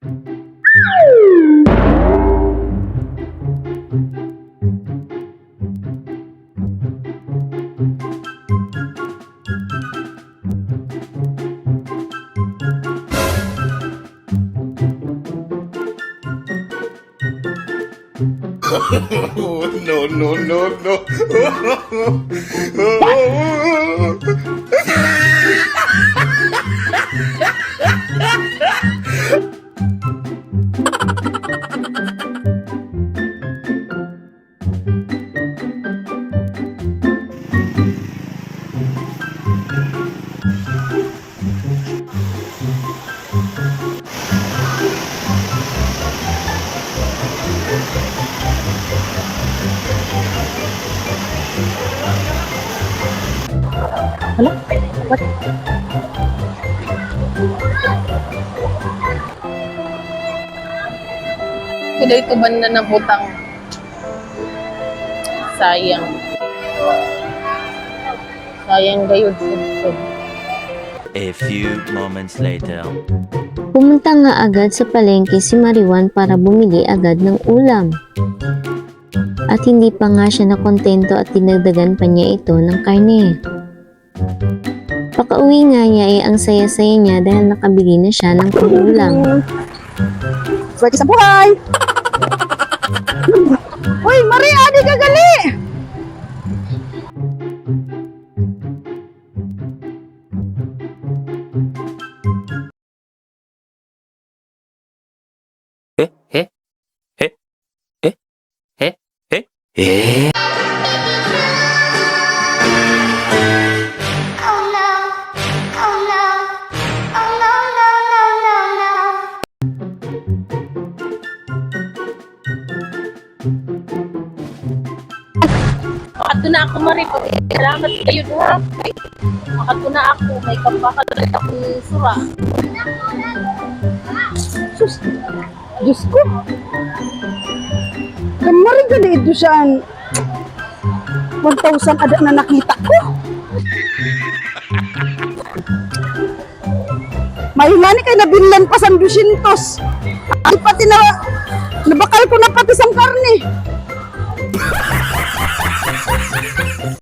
No, no, no, no. Hala? What? Kuda ito ba na nabutang? Sayang. Sayang gayud sud. A few moments later. Pumunta nga agad sa palengke si Mariwan para bumili agad ng ulam. At hindi pa nga siya nakontento at dinagdagan pa niya ito ng karne. Pakauwi nga niya ang saya-saya niya dahil nakabili na siya ng ulam. Swerte sa buhay! Uy, Maria, di ka gali! Makato na ako, Mari. Salamat kayo doon. Makato na ako. May kampakalit akong sura. Sus, Diyos ko! Kamari gali ito siyang 1,000 ada na nakita ko. Mahingani kay nabinlan pa sa 200. Ay pati na nabakal ko na pati sang karne.